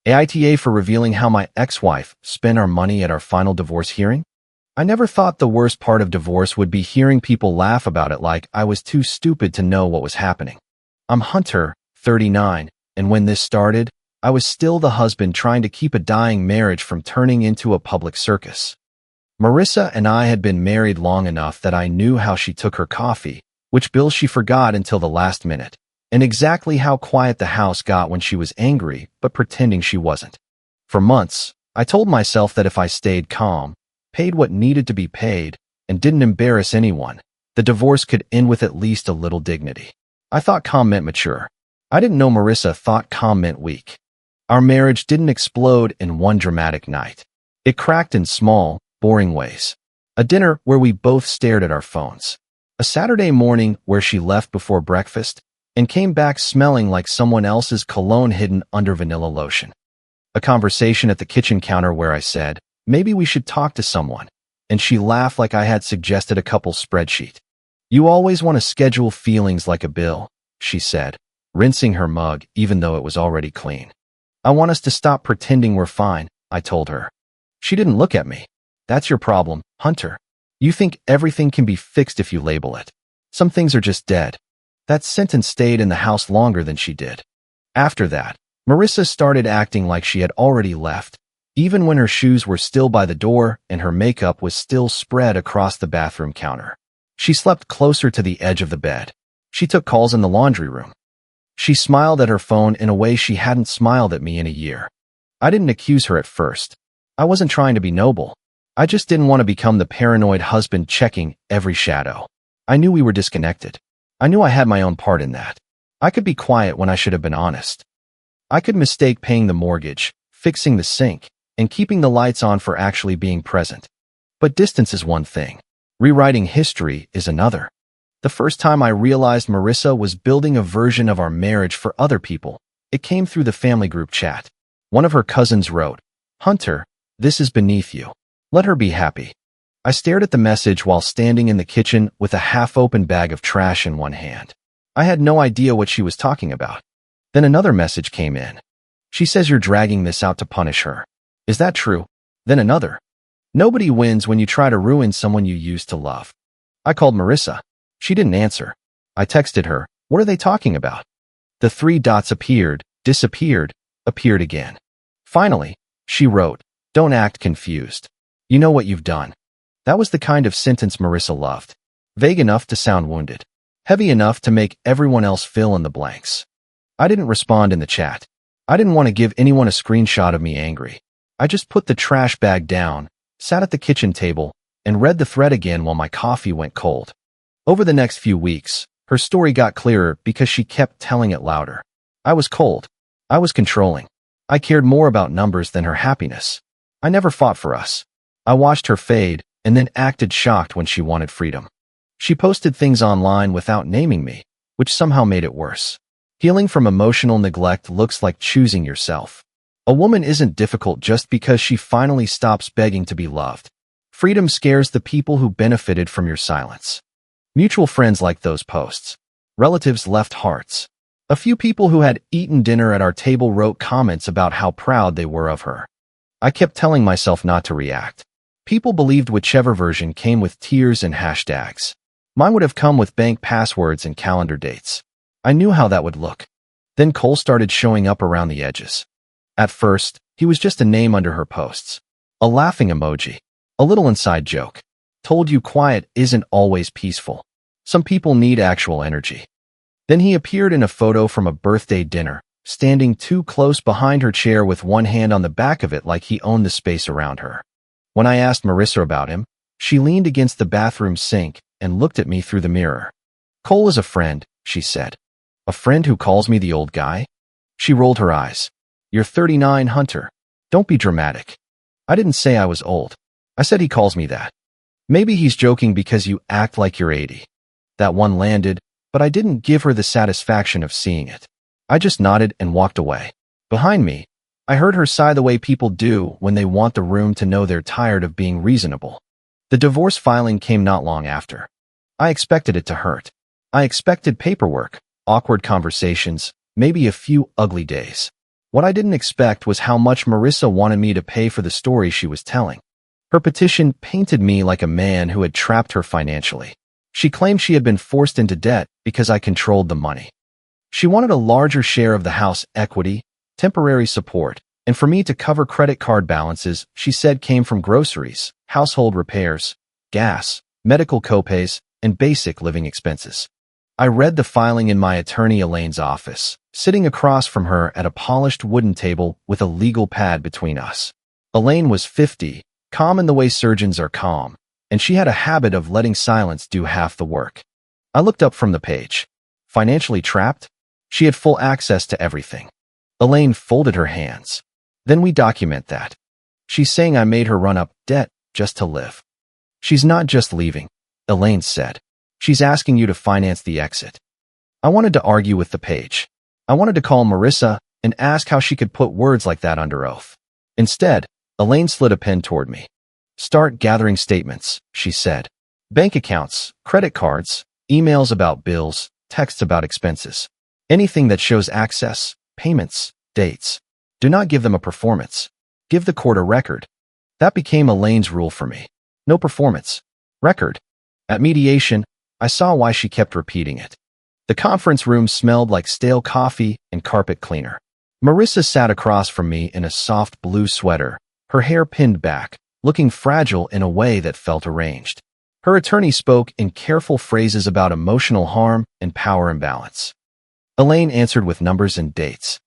AITA for revealing how my ex-wife spent our money at our final divorce hearing? I never thought the worst part of divorce would be hearing people laugh about it like I was too stupid to know what was happening. I'm Hunter, 39, and when this started, I was still the husband trying to keep a dying marriage from turning into a public circus. Marissa and I had been married long enough that I knew how she took her coffee, which bill she forgot until the last minute, and exactly how quiet the house got when she was angry, but pretending she wasn't. For months, I told myself that if I stayed calm, paid what needed to be paid, and didn't embarrass anyone, the divorce could end with at least a little dignity. I thought calm meant mature. I didn't know Marissa thought calm meant weak. Our marriage didn't explode in one dramatic night. It cracked in small, boring ways. A dinner where we both stared at our phones. A Saturday morning where she left before breakfast and came back smelling like someone else's cologne hidden under vanilla lotion. A conversation at the kitchen counter where I said, "Maybe we should talk to someone," and she laughed like I had suggested a couple's spreadsheet. "You always want to schedule feelings like a bill," she said, rinsing her mug even though it was already clean. "I want us to stop pretending we're fine," I told her. She didn't look at me. "That's your problem, Hunter. You think everything can be fixed if you label it. Some things are just dead." That sentence stayed in the house longer than she did. After that, Marissa started acting like she had already left, even when her shoes were still by the door and her makeup was still spread across the bathroom counter. She slept closer to the edge of the bed. She took calls in the laundry room. She smiled at her phone in a way she hadn't smiled at me in a year. I didn't accuse her at first. I wasn't trying to be noble. I just didn't want to become the paranoid husband checking every shadow. I knew we were disconnected. I knew I had my own part in that. I could be quiet when I should have been honest. I could mistake paying the mortgage, fixing the sink, and keeping the lights on for actually being present. But distance is one thing. Rewriting history is another. The first time I realized Marissa was building a version of our marriage for other people, it came through the family group chat. One of her cousins wrote, "Hunter, this is beneath you. Let her be happy." I stared at the message while standing in the kitchen with a half-open bag of trash in one hand. I had no idea what she was talking about. Then another message came in. "She says you're dragging this out to punish her. Is that true?" Then another. "Nobody wins when you try to ruin someone you used to love." I called Marissa. She didn't answer. I texted her, "What are they talking about?" The three dots appeared, disappeared, appeared again. Finally, she wrote, "Don't act confused. You know what you've done." That was the kind of sentence Marissa loved. Vague enough to sound wounded. Heavy enough to make everyone else fill in the blanks. I didn't respond in the chat. I didn't want to give anyone a screenshot of me angry. I just put the trash bag down, sat at the kitchen table, and read the thread again while my coffee went cold. Over the next few weeks, her story got clearer because she kept telling it louder. I was cold. I was controlling. I cared more about numbers than her happiness. I never fought for us. I watched her fade and then acted shocked when she wanted freedom. She posted things online without naming me, which somehow made it worse. Healing from emotional neglect looks like choosing yourself. A woman isn't difficult just because she finally stops begging to be loved. Freedom scares the people who benefited from your silence. Mutual friends liked those posts. Relatives left hearts. A few people who had eaten dinner at our table wrote comments about how proud they were of her. I kept telling myself not to react. People believed whichever version came with tears and hashtags. Mine would have come with bank passwords and calendar dates. I knew how that would look. Then Cole started showing up around the edges. At first, he was just a name under her posts. A laughing emoji. A little inside joke. Told you quiet isn't always peaceful. Some people need actual energy. Then he appeared in a photo from a birthday dinner, standing too close behind her chair with one hand on the back of it like he owned the space around her. When I asked Marissa about him, she leaned against the bathroom sink and looked at me through the mirror. "Cole is a friend," she said. "A friend who calls me the old guy?" She rolled her eyes. "You're 39, Hunter. Don't be dramatic." I didn't say I was old. I said he calls me that. "Maybe he's joking because you act like you're 80. That one landed, but I didn't give her the satisfaction of seeing it. I just nodded and walked away. Behind me, I heard her sigh the way people do when they want the room to know they're tired of being reasonable. The divorce filing came not long after. I expected it to hurt. I expected paperwork, awkward conversations, maybe a few ugly days. What I didn't expect was how much Marissa wanted me to pay for the story she was telling. Her petition painted me like a man who had trapped her financially. She claimed she had been forced into debt because I controlled the money. She wanted a larger share of the house equity, temporary support, and for me to cover credit card balances she said came from groceries, household repairs, gas, medical copays, and basic living expenses. I read the filing in my attorney Elaine's office, sitting across from her at a polished wooden table with a legal pad between us. Elaine was 50, calm in the way surgeons are calm, and she had a habit of letting silence do half the work. I looked up from the page. Financially trapped? She had full access to everything. Elaine folded her hands. Then we document that. She's saying I made her run up debt just to live. She's not just leaving, Elaine said. She's asking you to finance the exit. I wanted to argue with the page. I wanted to call Marissa and ask how she could put words like that under oath. Instead, Elaine slid a pen toward me. Start gathering statements, she said. Bank accounts, credit cards, emails about bills, texts about expenses. Anything that shows access, payments, dates. Do not give them a performance. Give the court a record. That became Elaine's rule for me. No performance. Record. At mediation, I saw why she kept repeating it. The conference room smelled like stale coffee and carpet cleaner. Marissa sat across from me in a soft blue sweater, her hair pinned back, looking fragile in a way that felt arranged. Her attorney spoke in careful phrases about emotional harm and power imbalance. Elaine answered with numbers and dates.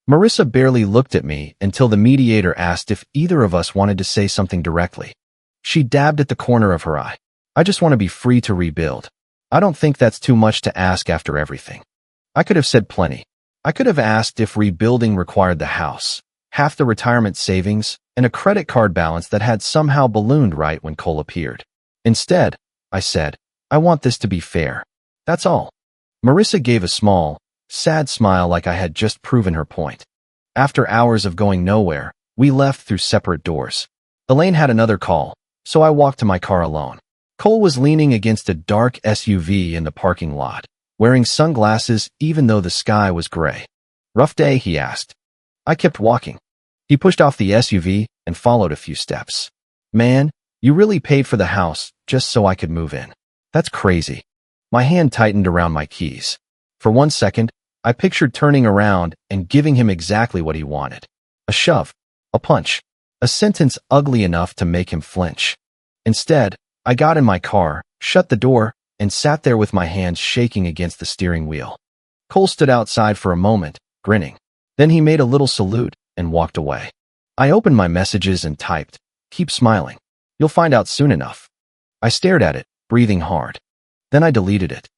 Marissa barely looked at me until the mediator asked if either of us wanted to say something directly. She dabbed at the corner of her eye. I just want to be free to rebuild. I don't think that's too much to ask after everything. I could have said plenty. I could have asked if rebuilding required the house, half the retirement savings, and a credit card balance that had somehow ballooned right when Cole appeared. Instead, I said, I want this to be fair. That's all. Marissa gave a small, sad smile like I had just proven her point. After hours of going nowhere, we left through separate doors. Elaine had another call, so I walked to my car alone. Cole was leaning against a dark SUV in the parking lot, wearing sunglasses even though the sky was gray. Rough day, he asked. I kept walking. He pushed off the SUV and followed a few steps. Man, you really paid for the house just so I could move in. That's crazy. My hand tightened around my keys. For 1 second, I pictured turning around and giving him exactly what he wanted. A shove, a punch, a sentence ugly enough to make him flinch. Instead, I got in my car, shut the door, and sat there with my hands shaking against the steering wheel. Cole stood outside for a moment, grinning. Then he made a little salute and walked away. I opened my messages and typed, "Keep smiling. You'll find out soon enough." I stared at it, breathing hard. Then I deleted it.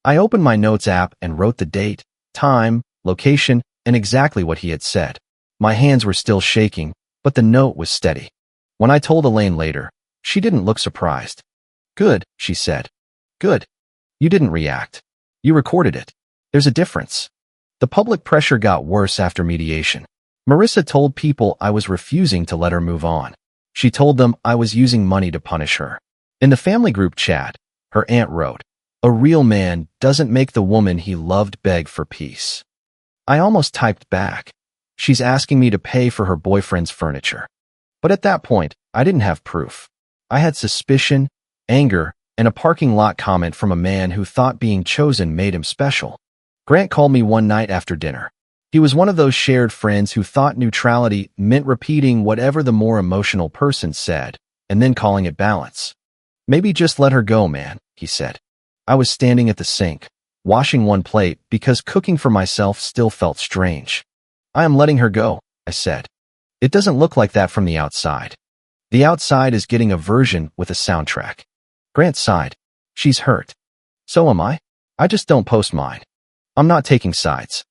I opened my notes app and wrote the date, time, location, and exactly what he had said. My hands were still shaking, but the note was steady. When I told Elaine later, she didn't look surprised. Good, she said. Good. You didn't react. You recorded it. There's a difference. The public pressure got worse after mediation. Marissa told people I was refusing to let her move on. She told them I was using money to punish her. In the family group chat, her aunt wrote, "A real man doesn't make the woman he loved beg for peace." I almost typed back, "She's asking me to pay for her boyfriend's furniture." But at that point, I didn't have proof. I had suspicion, anger, and a parking lot comment from a man who thought being chosen made him special. Grant called me one night after dinner. He was one of those shared friends who thought neutrality meant repeating whatever the more emotional person said, and then calling it balance. "Maybe just let her go, man," he said. I was standing at the sink, washing one plate because cooking for myself still felt strange. "I am letting her go," I said. "It doesn't look like that from the outside. The outside is getting a version with a soundtrack." Grant sighed. "She's hurt. So am I. I just don't post mine. I'm not taking sides.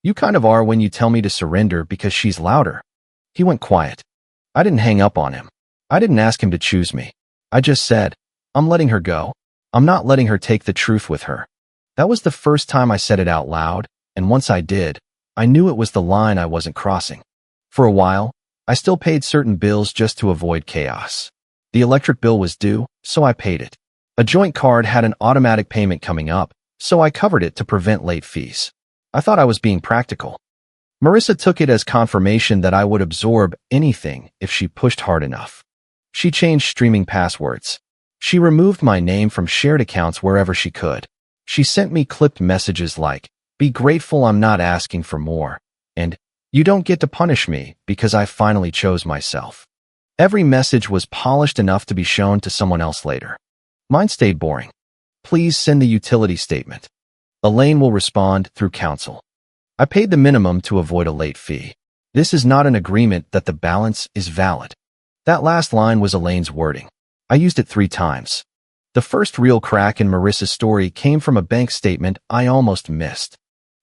You kind of are when you tell me to surrender because she's louder." He went quiet. I didn't hang up on him. I didn't ask him to choose me. I just said, "I'm letting her go. I'm not letting her take the truth with her." That was the first time I said it out loud, and once I did, I knew it was the line I wasn't crossing. For a while, I still paid certain bills just to avoid chaos. The electric bill was due, so I paid it. A joint card had an automatic payment coming up, so I covered it to prevent late fees. I thought I was being practical. Marissa took it as confirmation that I would absorb anything if she pushed hard enough. She changed streaming passwords. She removed my name from shared accounts wherever she could. She sent me clipped messages like, "Be grateful I'm not asking for more," and "You don't get to punish me because I finally chose myself." Every message was polished enough to be shown to someone else later. Mine stayed boring. "Please send the utility statement. Elaine will respond through counsel." I paid the minimum to avoid a late fee. This is not an agreement that the balance is valid. That last line was Elaine's wording. I used it 3 times. The first real crack in Marissa's story came from a bank statement I almost missed.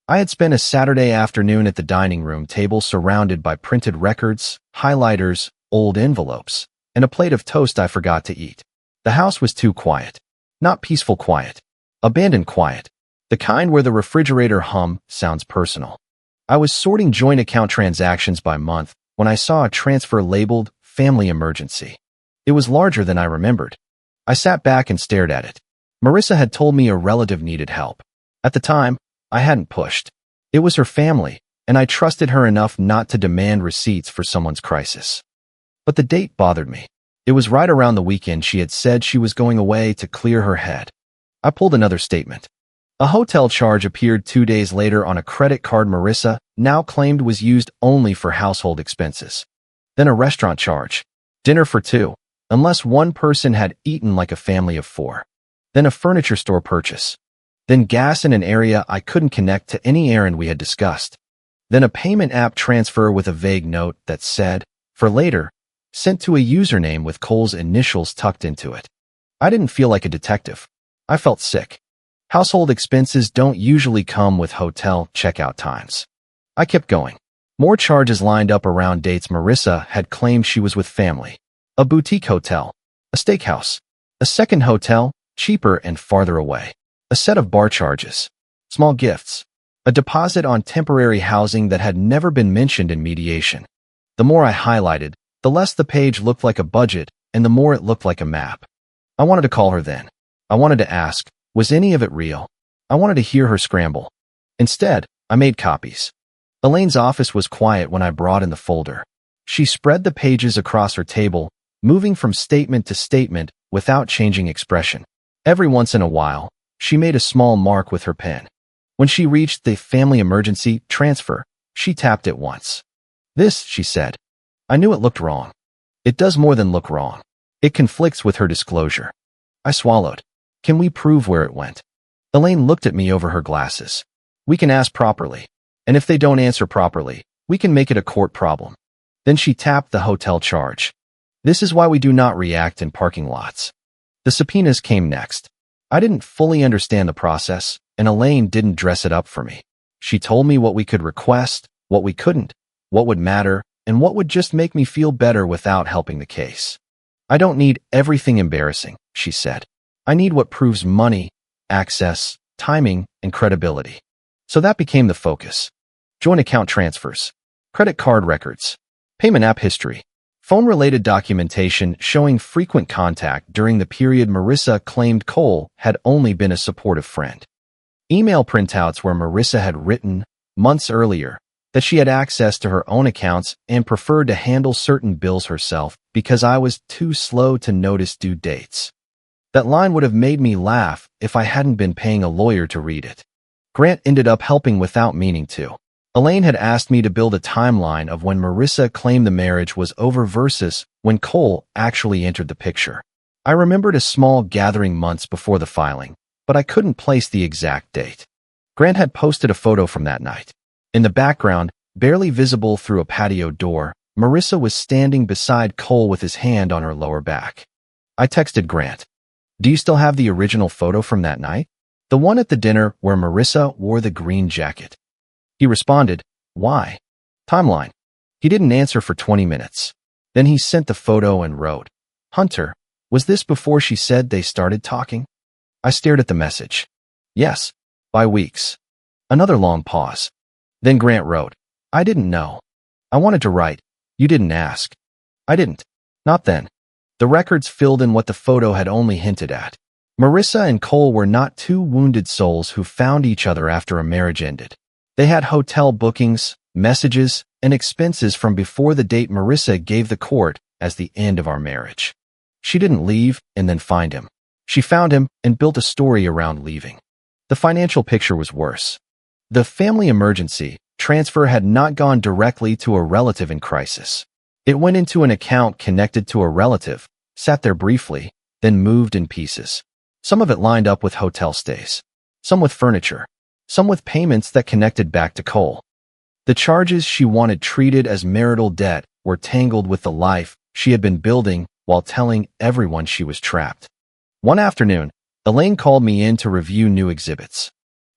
I had spent a Saturday afternoon at the dining room table surrounded by printed records, highlighters, old envelopes, and a plate of toast I forgot to eat. The house was too quiet. Not peaceful quiet. Abandoned quiet. The kind where the refrigerator hum sounds personal. I was sorting joint account transactions by month when I saw a transfer labeled Family Emergency. It was larger than I remembered. I sat back and stared at it. Marissa had told me a relative needed help. At the time, I hadn't pushed. It was her family, and I trusted her enough not to demand receipts for someone's crisis. But the date bothered me. It was right around the weekend she had said she was going away to clear her head. I pulled another statement. A hotel charge appeared 2 days later on a credit card Marissa now claimed was used only for household expenses. Then a restaurant charge. Dinner for 2, unless one person had eaten like a family of 4. Then a furniture store purchase. Then gas in an area I couldn't connect to any errand we had discussed. Then a payment app transfer with a vague note that said, "For later," sent to a username with Cole's initials tucked into it. I didn't feel like a detective. I felt sick. Household expenses don't usually come with hotel checkout times. I kept going. More charges lined up around dates Marissa had claimed she was with family. A boutique hotel. A steakhouse. A second hotel, cheaper and farther away. A set of bar charges. Small gifts. A deposit on temporary housing that had never been mentioned in mediation. The more I highlighted, the less the page looked like a budget and the more it looked like a map. I wanted to call her then. I wanted to ask, was any of it real? I wanted to hear her scramble. Instead, I made copies. Elaine's office was quiet when I brought in the folder. She spread the pages across her table, moving from statement to statement without changing expression. Every once in a while, she made a small mark with her pen. When she reached the family emergency transfer, she tapped it once. "This," she said. I knew it looked wrong. It does more than look wrong. It conflicts with her disclosure. I swallowed. "Can we prove where it went?" Elaine looked at me over her glasses. "We can ask properly. And if they don't answer properly, we can make it a court problem." Then she tapped the hotel charge. "This is why we do not react in parking lots." The subpoenas came next. I didn't fully understand the process, and Elaine didn't dress it up for me. She told me what we could request, what we couldn't, what would matter, and what would just make me feel better without helping the case. "I don't need everything embarrassing," she said. "I need what proves money, access, timing, and credibility." So that became the focus. Joint account transfers, credit card records, payment app history, phone-related documentation showing frequent contact during the period Marissa claimed Cole had only been a supportive friend. Email printouts where Marissa had written, months earlier, that she had access to her own accounts and preferred to handle certain bills herself because I was too slow to notice due dates. That line would have made me laugh if I hadn't been paying a lawyer to read it. Grant ended up helping without meaning to. Elaine had asked me to build a timeline of when Marissa claimed the marriage was over versus when Cole actually entered the picture. I remembered a small gathering months before the filing, but I couldn't place the exact date. Grant had posted a photo from that night. In the background, barely visible through a patio door, Marissa was standing beside Cole with his hand on her lower back. I texted Grant, "Do you still have the original photo from that night? The one at the dinner where Marissa wore the green jacket?" He responded, "Why?" Timeline. He didn't answer for 20 minutes. Then he sent the photo and wrote, "Hunter, was this before she said they started talking?" I stared at the message. "Yes, by weeks." Another long pause. Then Grant wrote, "I didn't know. I wanted to write. You didn't ask." I didn't. Not then. The records filled in what the photo had only hinted at. Marissa and Cole were not two wounded souls who found each other after a marriage ended. They had hotel bookings, messages, and expenses from before the date Marissa gave the court as the end of our marriage. She didn't leave and then find him. She found him and built a story around leaving. The financial picture was worse. The family emergency transfer had not gone directly to a relative in crisis. It went into an account connected to a relative, sat there briefly, then moved in pieces. Some of it lined up with hotel stays, some with furniture, some with payments that connected back to Cole. The charges she wanted treated as marital debt were tangled with the life she had been building while telling everyone she was trapped. One afternoon, Elaine called me in to review new exhibits.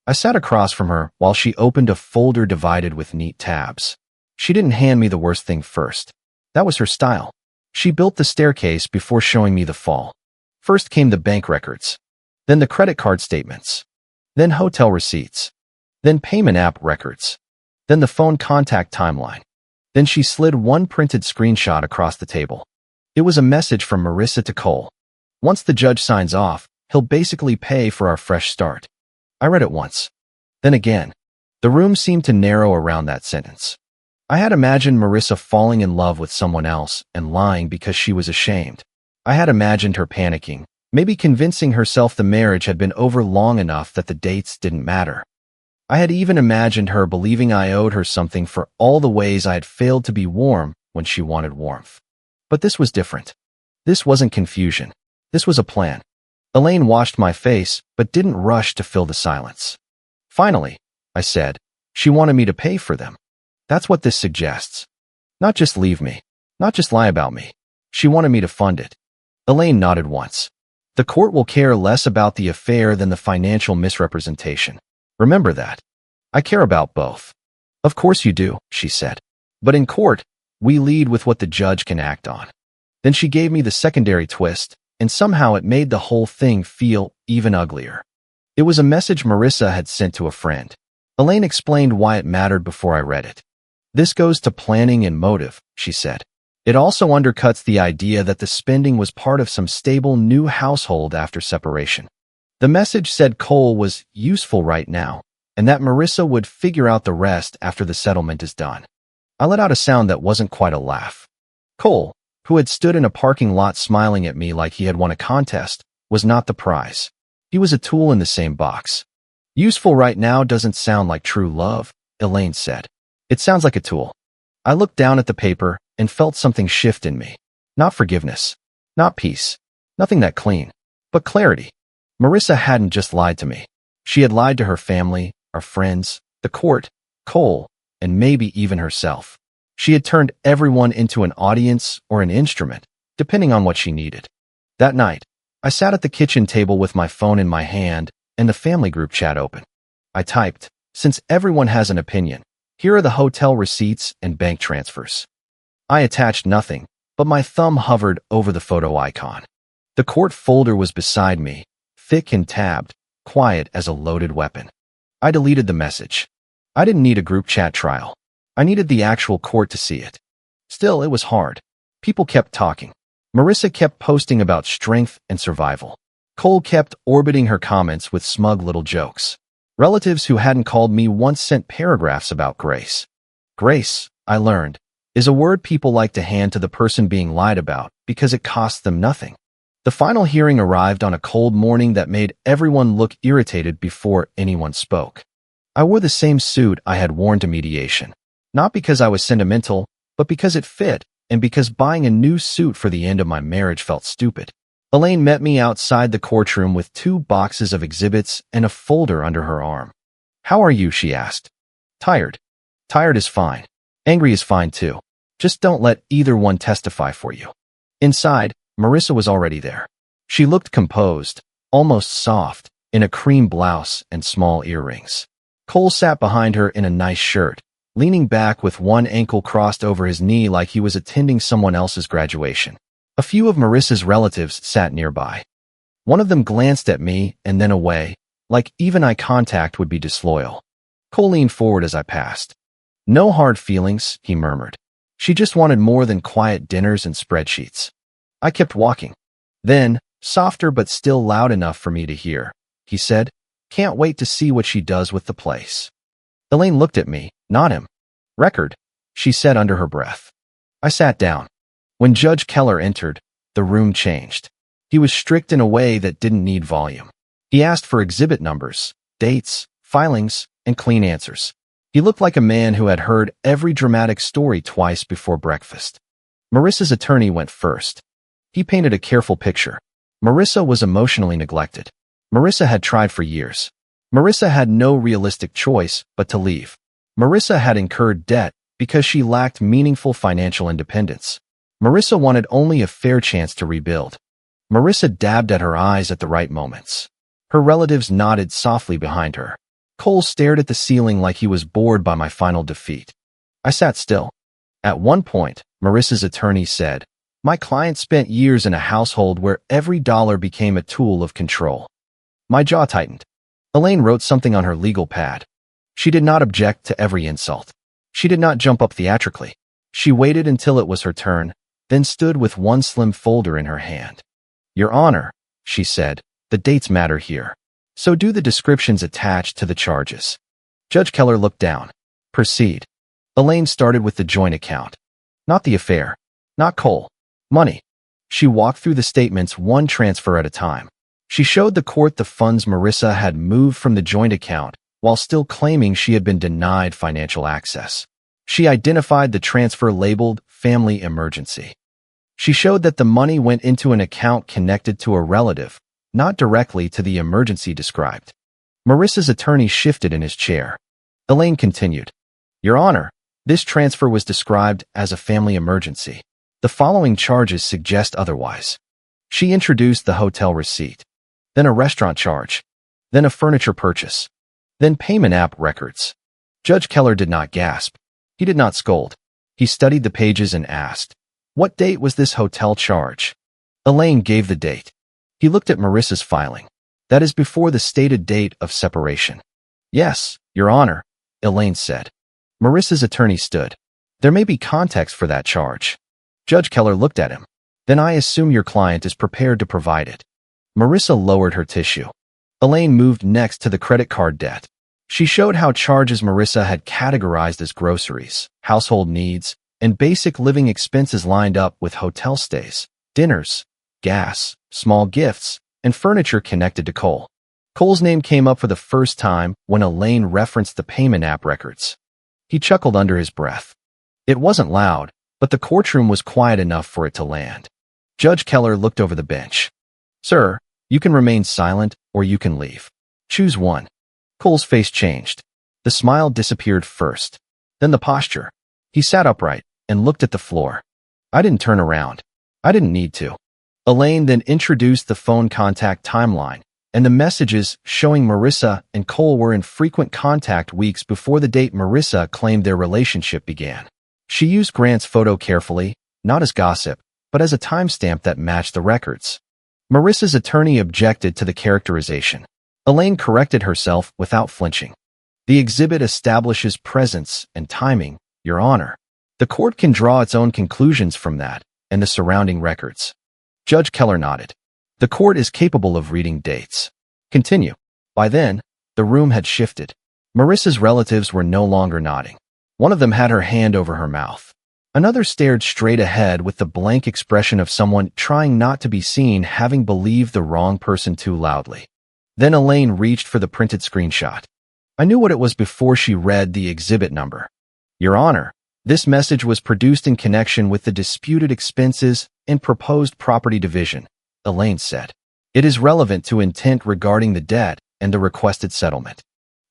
I sat across from her while she opened a folder divided with neat tabs. She didn't hand me the worst thing first. That was her style. She built the staircase before showing me the fall. First came the bank records, then the credit card statements, then hotel receipts, then payment app records, then the phone contact timeline. Then she slid one printed screenshot across the table. It was a message from Marissa to Cole. Once the judge signs off, he'll basically pay for our fresh start. I read it once. Then again. The room seemed to narrow around that sentence. I had imagined Marissa falling in love with someone else and lying because she was ashamed. I had imagined her panicking, maybe convincing herself the marriage had been over long enough that the dates didn't matter. I had even imagined her believing I owed her something for all the ways I had failed to be warm when she wanted warmth. But this was different. This wasn't confusion. This was a plan. Elaine washed my face, but didn't rush to fill the silence. Finally, I said, she wanted me to pay for them. That's what this suggests. Not just leave me. Not just lie about me. She wanted me to fund it. Elaine nodded once. The court will care less about the affair than the financial misrepresentation. Remember that. I care about both. Of course you do, she said. But in court, we lead with what the judge can act on. Then she gave me the secondary twist, and somehow it made the whole thing feel even uglier. It was a message Marissa had sent to a friend. Elaine explained why it mattered before I read it. This goes to planning and motive, she said. It also undercuts the idea that the spending was part of some stable new household after separation. The message said Cole was useful right now, and that Marissa would figure out the rest after the settlement is done. I let out a sound that wasn't quite a laugh. Cole, who had stood in a parking lot smiling at me like he had won a contest, was not the prize. He was a tool in the same box. Useful right now doesn't sound like true love, Elaine said. It sounds like a tool. I looked down at the paper and felt something shift in me. Not forgiveness. Not peace. Nothing that clean. But clarity. Marissa hadn't just lied to me. She had lied to her family, our friends, the court, Cole, and maybe even herself. She had turned everyone into an audience or an instrument, depending on what she needed. That night, I sat at the kitchen table with my phone in my hand and the family group chat open. I typed, since everyone has an opinion, here are the hotel receipts and bank transfers. I attached nothing, but my thumb hovered over the photo icon. The court folder was beside me, thick and tabbed, quiet as a loaded weapon. I deleted the message. I didn't need a group chat trial. I needed the actual court to see it. Still, it was hard. People kept talking. Marissa kept posting about strength and survival. Cole kept orbiting her comments with smug little jokes. Relatives who hadn't called me once sent paragraphs about grace. Grace, I learned, is a word people like to hand to the person being lied about because it costs them nothing. The final hearing arrived on a cold morning that made everyone look irritated before anyone spoke. I wore the same suit I had worn to mediation. Not because I was sentimental, but because it fit, and because buying a new suit for the end of my marriage felt stupid. Elaine met me outside the courtroom with 2 boxes of exhibits and a folder under her arm. How are you? She asked. Tired. Tired is fine. Angry is fine too. Just don't let either one testify for you. Inside, Marissa was already there. She looked composed, almost soft, in a cream blouse and small earrings. Cole sat behind her in a nice shirt, leaning back with one ankle crossed over his knee like he was attending someone else's graduation. A few of Marissa's relatives sat nearby. One of them glanced at me and then away, like even eye contact would be disloyal. Cole leaned forward as I passed. No hard feelings, he murmured. She just wanted more than quiet dinners and spreadsheets. I kept walking. Then, softer but still loud enough for me to hear, he said, can't wait to see what she does with the place. Elaine looked at me, not him. Record, she said under her breath. I sat down. When Judge Keller entered, the room changed. He was strict in a way that didn't need volume. He asked for exhibit numbers, dates, filings, and clean answers. He looked like a man who had heard every dramatic story twice before breakfast. Marissa's attorney went first. He painted a careful picture. Marissa was emotionally neglected. Marissa had tried for years. Marissa had no realistic choice but to leave. Marissa had incurred debt because she lacked meaningful financial independence. Marissa wanted only a fair chance to rebuild. Marissa dabbed at her eyes at the right moments. Her relatives nodded softly behind her. Cole stared at the ceiling like he was bored by my final defeat. I sat still. At one point, Marissa's attorney said, "My client spent years in a household where every dollar became a tool of control." My jaw tightened. Elaine wrote something on her legal pad. She did not object to every insult. She did not jump up theatrically. She waited until it was her turn, then stood with one slim folder in her hand. "Your Honor," she said, "the dates matter here. So do the descriptions attached to the charges." Judge Keller looked down. "Proceed." Elaine started with the joint account. Not the affair. Not Cole. Money. She walked through the statements one transfer at a time. She showed the court the funds Marissa had moved from the joint account while still claiming she had been denied financial access. She identified the transfer labeled Family Emergency. She showed that the money went into an account connected to a relative, not directly to the emergency described. Marissa's attorney shifted in his chair. Elaine continued, "Your Honor, this transfer was described as a family emergency. The following charges suggest otherwise." She introduced the hotel receipt, then a restaurant charge, then a furniture purchase, then payment app records. Judge Keller did not gasp. He did not scold. He studied the pages and asked, "What date was this hotel charge?" Elaine gave the date. He looked at Marissa's filing. "That is before the stated date of separation." "Yes, Your Honor," Elaine said. Marissa's attorney stood. "There may be context for that charge." Judge Keller looked at him. "Then I assume your client is prepared to provide it." Marissa lowered her tissue. Elaine moved next to the credit card debt. She showed how charges Marissa had categorized as groceries, household needs, and basic living expenses lined up with hotel stays, dinners, gas, small gifts, and furniture connected to Cole. Cole's name came up for the first time when Elaine referenced the payment app records. He chuckled under his breath. It wasn't loud, but the courtroom was quiet enough for it to land. Judge Keller looked over the bench. "Sir, you can remain silent or you can leave. Choose one." Cole's face changed. The smile disappeared first, then the posture. He sat upright and looked at the floor. I didn't turn around. I didn't need to. Elaine then introduced the phone contact timeline and the messages showing Marissa and Cole were in frequent contact weeks before the date Marissa claimed their relationship began. She used Grant's photo carefully, not as gossip, but as a timestamp that matched the records. Marissa's attorney objected to the characterization. Elaine corrected herself without flinching. "The exhibit establishes presence and timing, Your Honor. The court can draw its own conclusions from that and the surrounding records." Judge Keller nodded. "The court is capable of reading dates." Continue. By then, the room had shifted. Marissa's relatives were no longer nodding. One of them had her hand over her mouth. Another stared straight ahead with the blank expression of someone trying not to be seen, having believed the wrong person too loudly. Then Elaine reached for the printed screenshot. I knew what it was before she read the exhibit number. "Your Honor, this message was produced in connection with the disputed expenses and proposed property division," Elaine said. "It is relevant to intent regarding the debt and the requested settlement."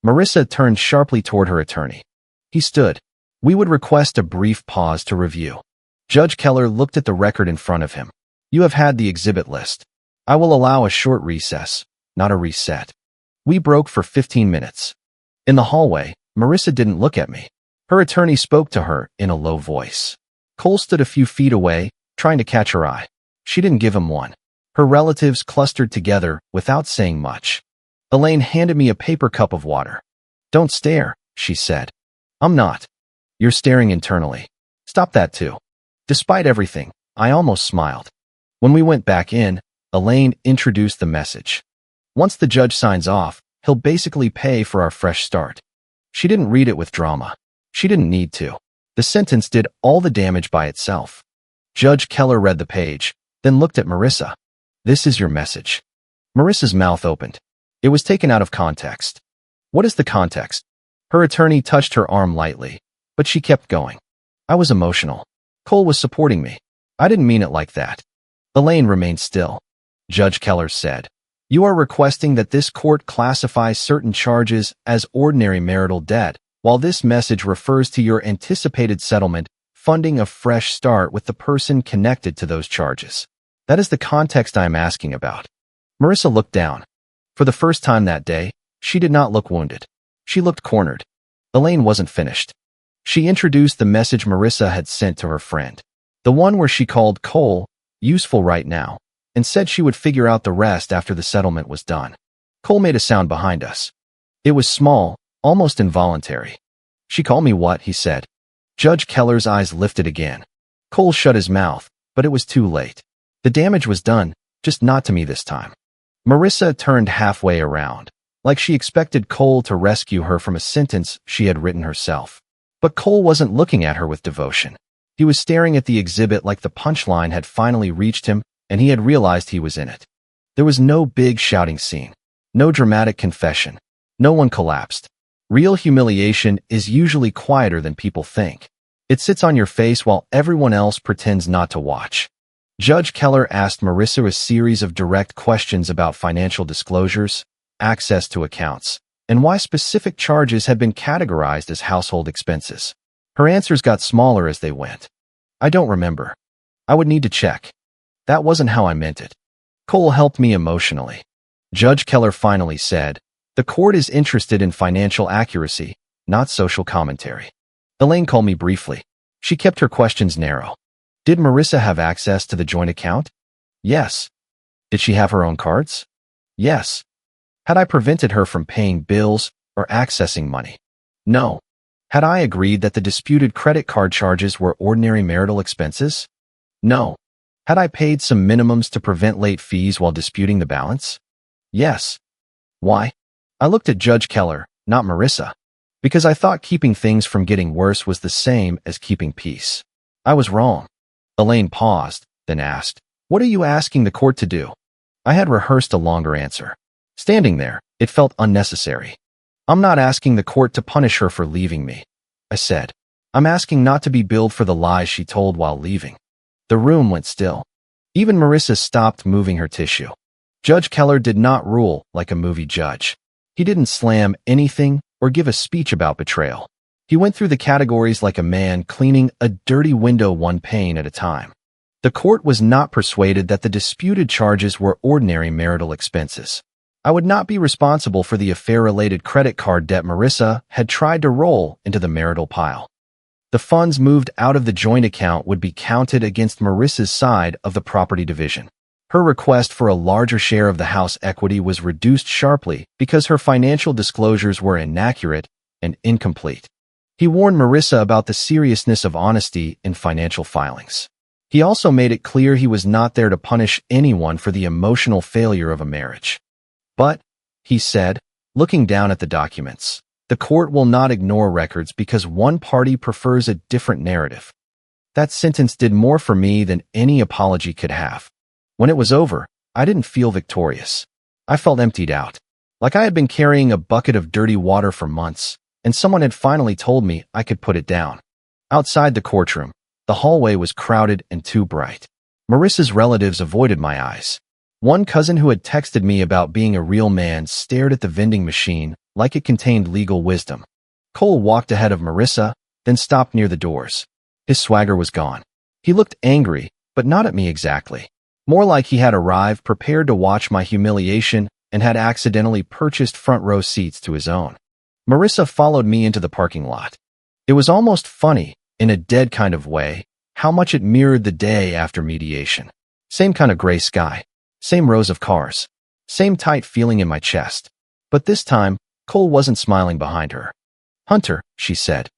Marissa turned sharply toward her attorney. He stood. "We would request a brief pause to review." Judge Keller looked at the record in front of him. "You have had the exhibit list. I will allow a short recess, not a reset." We broke for 15 minutes. In the hallway, Marissa didn't look at me. Her attorney spoke to her in a low voice. Cole stood a few feet away, trying to catch her eye. She didn't give him one. Her relatives clustered together without saying much. Elaine handed me a paper cup of water. "Don't stare," she said. "I'm not." "You're staring internally. Stop that too." Despite everything, I almost smiled. When we went back in, Elaine introduced the message. "Once the judge signs off, he'll basically pay for our fresh start." She didn't read it with drama. She didn't need to. The sentence did all the damage by itself. Judge Keller read the page, then looked at Marissa. "This is your message." Marissa's mouth opened. It was taken out of context. "What is the context?" Her attorney touched her arm lightly, but she kept going. "I was emotional. Cole was supporting me. I didn't mean it like that." Elaine remained still. Judge Keller said, "You are requesting that this court classify certain charges as ordinary marital debt, while this message refers to your anticipated settlement, funding a fresh start with the person connected to those charges. That is the context I am asking about." Marissa looked down. For the first time that day, she did not look wounded. She looked cornered. Elaine wasn't finished. She introduced the message Marissa had sent to her friend, the one where she called Cole useful right now, and said she would figure out the rest after the settlement was done. Cole made a sound behind us. It was small, almost involuntary. "She called me what?" he said. Judge Keller's eyes lifted again. Cole shut his mouth, but it was too late. The damage was done, just not to me this time. Marissa turned halfway around, like she expected Cole to rescue her from a sentence she had written herself. But Cole wasn't looking at her with devotion. He was staring at the exhibit like the punchline had finally reached him and he had realized he was in it. There was no big shouting scene, no dramatic confession. No one collapsed. Real humiliation is usually quieter than people think. It sits on your face while everyone else pretends not to watch. Judge Keller asked Marissa a series of direct questions about financial disclosures, access to accounts, and why specific charges had been categorized as household expenses. Her answers got smaller as they went. "I don't remember. I would need to check. That wasn't how I meant it." Cole helped me emotionally. Judge Keller finally said, "The court is interested in financial accuracy, not social commentary." Elaine called me briefly. She kept her questions narrow. "Did Marissa have access to the joint account?" "Yes." "Did she have her own cards?" "Yes." "Had I prevented her from paying bills or accessing money?" "No." "Had I agreed that the disputed credit card charges were ordinary marital expenses?" "No." "Had I paid some minimums to prevent late fees while disputing the balance?" "Yes." "Why?" I looked at Judge Keller, not Marissa, because I thought keeping things from getting worse was the same as keeping peace. I was wrong. Elaine paused, then asked, "What are you asking the court to do?" I had rehearsed a longer answer. Standing there, it felt unnecessary. "I'm not asking the court to punish her for leaving me," I said. "I'm asking not to be billed for the lies she told while leaving." The room went still. Even Marissa stopped moving her tissue. Judge Keller did not rule like a movie judge. He didn't slam anything or give a speech about betrayal. He went through the categories like a man cleaning a dirty window one pane at a time. The court was not persuaded that the disputed charges were ordinary marital expenses. I would not be responsible for the affair-related credit card debt Marissa had tried to roll into the marital pile. The funds moved out of the joint account would be counted against Marissa's side of the property division. Her request for a larger share of the house equity was reduced sharply because her financial disclosures were inaccurate and incomplete. He warned Marissa about the seriousness of honesty in financial filings. He also made it clear he was not there to punish anyone for the emotional failure of a marriage. "But," he said, looking down at the documents, "the court will not ignore records because one party prefers a different narrative." That sentence did more for me than any apology could have. When it was over, I didn't feel victorious. I felt emptied out, like I had been carrying a bucket of dirty water for months, and someone had finally told me I could put it down. Outside the courtroom, the hallway was crowded and too bright. Marissa's relatives avoided my eyes. One cousin who had texted me about being a real man stared at the vending machine like it contained legal wisdom. Cole walked ahead of Marissa, then stopped near the doors. His swagger was gone. He looked angry, but not at me exactly. More like he had arrived prepared to watch my humiliation and had accidentally purchased front row seats to his own. Marissa followed me into the parking lot. It was almost funny, in a dead kind of way, how much it mirrored the day after mediation. Same kind of gray sky, same rows of cars, same tight feeling in my chest. But this time, Cole wasn't smiling behind her. "Hunter," she said.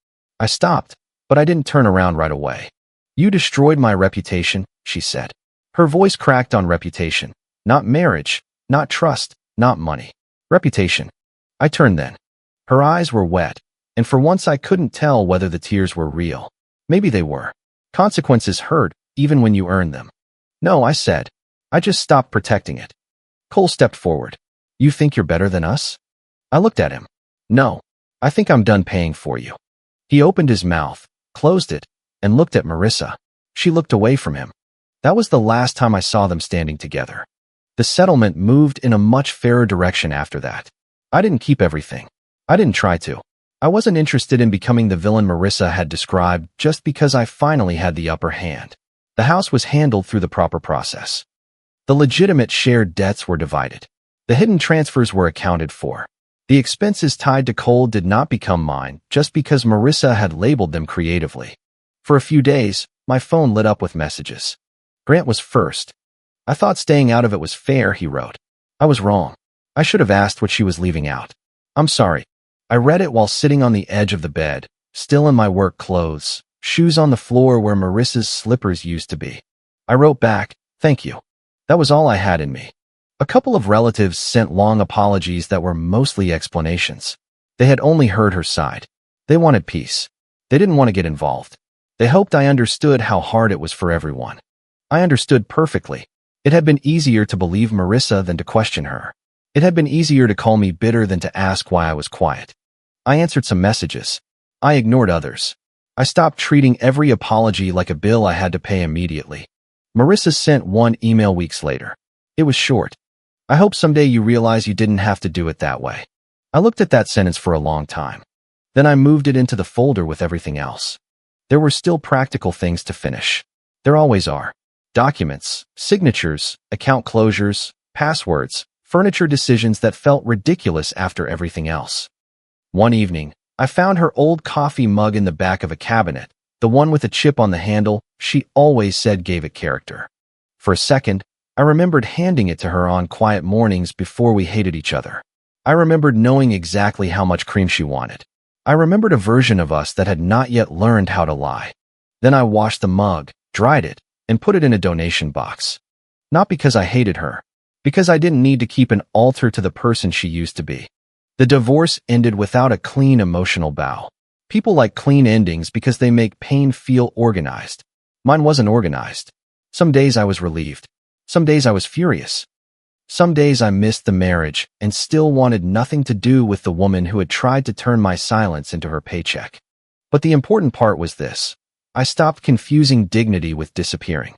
I stopped, but I didn't turn around right away. "You destroyed my reputation," she said. Her voice cracked on reputation. Not marriage, not trust, not money. Reputation. I turned then. Her eyes were wet, And for once I couldn't tell whether the tears were real. Maybe they were. Consequences hurt, even when you earn them. No, I said. I just stopped protecting it. Cole stepped forward. You think you're better than us? I looked at him. No. I think I'm done paying for you. He opened his mouth, closed it, and looked at Marissa. She looked away from him. That was the last time I saw them standing together. The settlement moved in a much fairer direction after that. I didn't keep everything. I didn't try to. I wasn't interested in becoming the villain Marissa had described just because I finally had the upper hand. The house was handled through the proper process. The legitimate shared debts were divided. The hidden transfers were accounted for. The expenses tied to Cole did not become mine just because Marissa had labeled them creatively. For a few days, my phone lit up with messages. Grant was first. I thought staying out of it was fair, he wrote. I was wrong. I should have asked what she was leaving out. I'm sorry. I read it while sitting on the edge of the bed, still in my work clothes, shoes on the floor where Marissa's slippers used to be. I wrote back, thank you. That was all I had in me. A couple of relatives sent long apologies that were mostly explanations. They had only heard her side. They wanted peace. They didn't want to get involved. They hoped I understood how hard it was for everyone. I understood perfectly. It had been easier to believe Marissa than to question her. It had been easier to call me bitter than to ask why I was quiet. I answered some messages. I ignored others. I stopped treating every apology like a bill I had to pay immediately. Marissa sent one email weeks later. It was short. I hope someday you realize you didn't have to do it that way. I looked at that sentence for a long time. Then I moved it into the folder with everything else. There were still practical things to finish. There always are. Documents, signatures, account closures, passwords, furniture decisions that felt ridiculous after everything else. One evening, I found her old coffee mug in the back of a cabinet, the one with a chip on the handle she always said gave it character. For a second, I remembered handing it to her on quiet mornings before we hated each other. I remembered knowing exactly how much cream she wanted. I remembered a version of us that had not yet learned how to lie. Then I washed the mug, dried it, and put it in a donation box. Not because I hated her, because I didn't need to keep an altar to the person she used to be. The divorce ended without a clean emotional bow. People like clean endings because they make pain feel organized. Mine wasn't organized. Some days I was relieved. Some days I was furious. Some days I missed the marriage and still wanted nothing to do with the woman who had tried to turn my silence into her paycheck. But the important part was this. I stopped confusing dignity with disappearing.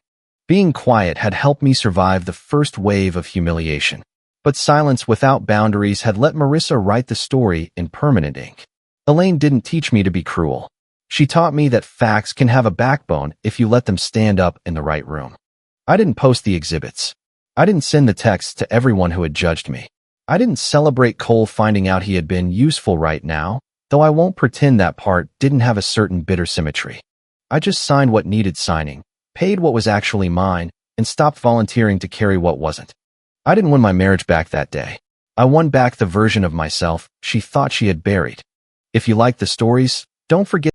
Being quiet had helped me survive the first wave of humiliation. But silence without boundaries had let Marissa write the story in permanent ink. Elaine didn't teach me to be cruel. She taught me that facts can have a backbone if you let them stand up in the right room. I didn't post the exhibits. I didn't send the texts to everyone who had judged me. I didn't celebrate Cole finding out he had been useful right now, though I won't pretend that part didn't have a certain bitter symmetry. I just signed what needed signing, paid what was actually mine, and stopped volunteering to carry what wasn't. I didn't win my marriage back that day. I won back the version of myself she thought she had buried. If you like the stories, don't forget